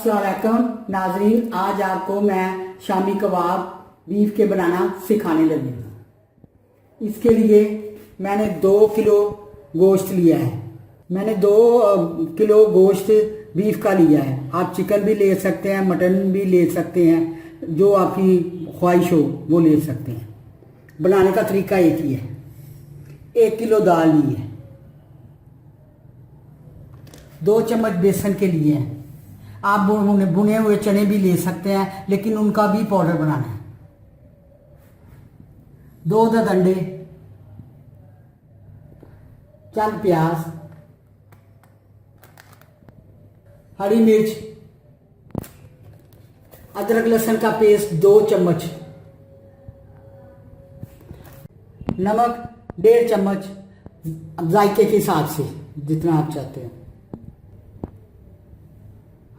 अस्सलाम वालेकुम नाजरीन, आज आपको मैं शामी कबाब बीफ के बनाना सिखाने लगी हूँ। इसके लिए मैंने 2 किलो गोश्त लिया है। मैंने 2 किलो गोश्त बीफ का लिया है। आप चिकन भी ले सकते हैं, मटन भी ले सकते हैं, जो आपकी ख्वाहिश हो वो ले सकते हैं। बनाने का तरीका एक ही है। 1 किलो दाल ली है, 2 चम्मच बेसन के लिए हैं। आप बुने हुए चने भी ले सकते हैं, लेकिन उनका भी पाउडर बनाना है। 2 दस अंडे, चंद प्याज, हरी मिर्च, अदरक लहसुन का पेस्ट 2 चम्मच, नमक 1.5 चम्मच, जायके के हिसाब से जितना आप चाहते हैं,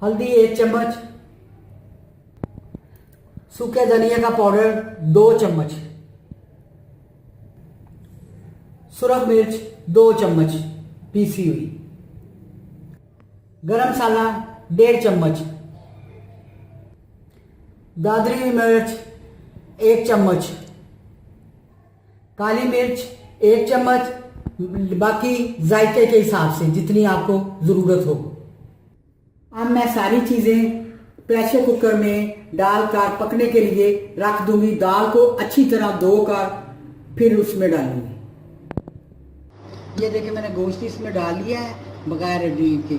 हल्दी 1 चम्मच, सूखे धनिया का पाउडर 2 चम्मच, सुरख मिर्च 2 चम्मच पीसी हुई, गरम मसाला 1.5 चम्मच, दादरी मिर्च 1 चम्मच, काली मिर्च 1 चम्मच, बाकी जायके के हिसाब से जितनी आपको जरूरत हो। अब मैं सारी चीजें प्रेशर कुकर में डालकर पकने के लिए रख दूंगी। दाल को अच्छी तरह धोकर फिर उसमें डालूंगी। ये देखिए, मैंने गोश्त इसमें डाल लिया है बगैर हड्डी के,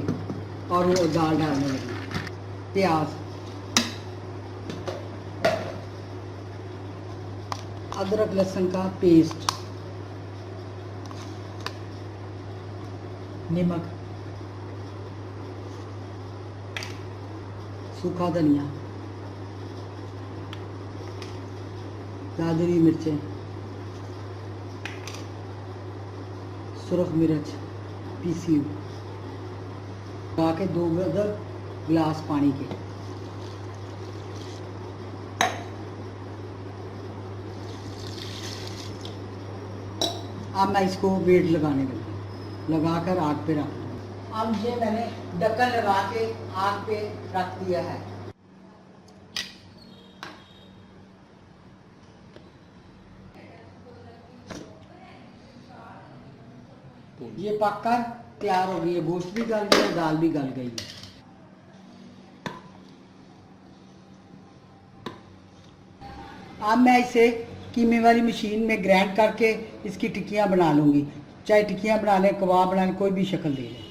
और वो दाल डालने लगी। प्याज, अदरक लहसुन का पेस्ट, नमक, सूखा धनिया, दादरी मिर्चें, सुरख मिर्च पीसी हुई, लगा के 2 गिलास पानी के। अब मैं इसको वेट लगाने लगी, लगाकर आग पे रख दूँगी। अब ये मैंने ढक्कन लगा के आग पे रख दिया है। ये पककर तैयार हो गई है। गोश्त भी गल गया, दाल भी गल गई है। अब मैं इसे कीमे वाली मशीन में ग्राइंड करके इसकी टिक्कियाँ बना लूँगी। चाहे टिक्कियाँ बना लें, कबाब बना लें, कोई भी शक्ल दे लें।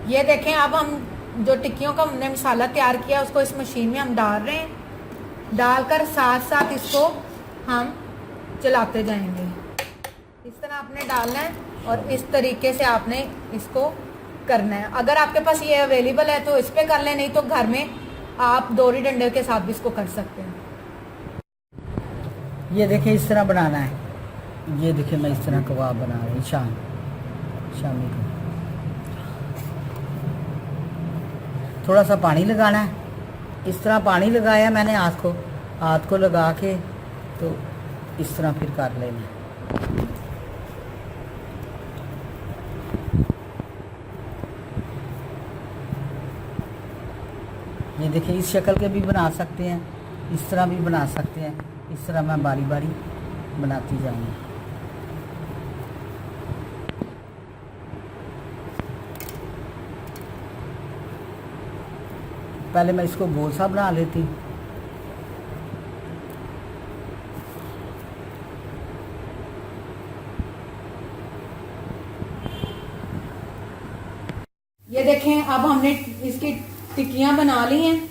ये देखें, अब हम जो टिक्कियों का हमने मसाला तैयार किया उसको इस मशीन में हम डाल रहे हैं। डालकर साथ साथ इसको हम चलाते जाएंगे। इस तरह आपने डालना है और इस तरीके से आपने इसको करना है। अगर आपके पास ये अवेलेबल है तो इस पे कर लें, नहीं तो घर में आप दोरी डंडे के साथ भी इसको कर सकते हैं। ये देखिए, इस तरह बनाना है। ये देखिए, मैं इस तरह कबाब बना रही हूँ शामी को। थोड़ा सा पानी लगाना है। इस तरह पानी लगाया मैंने हाथ को लगा के, तो इस तरह फिर कर लेना। ये देखिए, इस शक्ल के भी बना सकते हैं, इस तरह भी बना सकते हैं। इस तरह मैं बारी बारी बनाती जाऊंगी। पहले मैं इसको गोल सा बना लेती हूँ। ये देखें, अब हमने इसकी टिक्कियां बना ली हैं।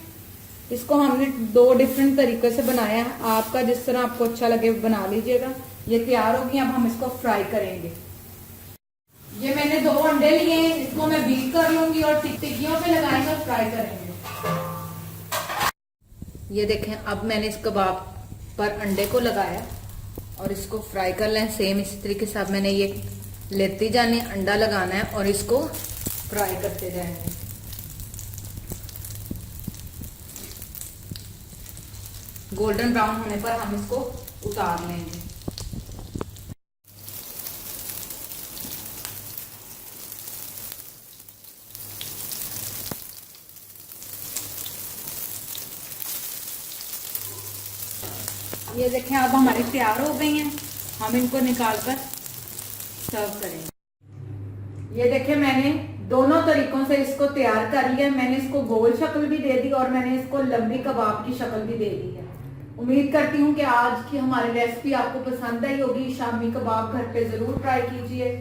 इसको हमने 2 डिफरेंट तरीके से बनाया है। आपका जिस तरह आपको अच्छा लगे बना लीजिएगा। ये तैयार होगी। अब हम इसको फ्राई करेंगे। ये मैंने 2 अंडे लिए हैं, इसको मैं बीट कर लूंगी और टिक्कियों पे लगाएंगे और फ्राई करेंगे। ये देखें, अब मैंने इस कबाब पर अंडे को लगाया और इसको फ्राई कर लें। सेम इसी तरीके से अब मैंने ये लेती जानी, अंडा लगाना है और इसको फ्राई करते जाएंगे। गोल्डन ब्राउन होने पर हम इसको उतार लेंगे। ये देखें अब हमारी तैयार हो गई हैं, हम इनको निकाल कर सर्व करेंगे। ये देखें मैंने दोनों तरीकों से इसको तैयार कर लिया। मैंने इसको गोल शक्ल भी दे दी और मैंने इसको लंबी कबाब की शक्ल भी दे दी है। उम्मीद करती हूँ कि आज की हमारी रेसिपी आपको पसंद आई होगी। शामी कबाब घर पे जरूर ट्राई कीजिए।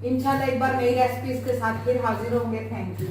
इंशाल्लाह एक बार नई रेसिपीज के साथ फिर हाजिर होंगे। Thank you.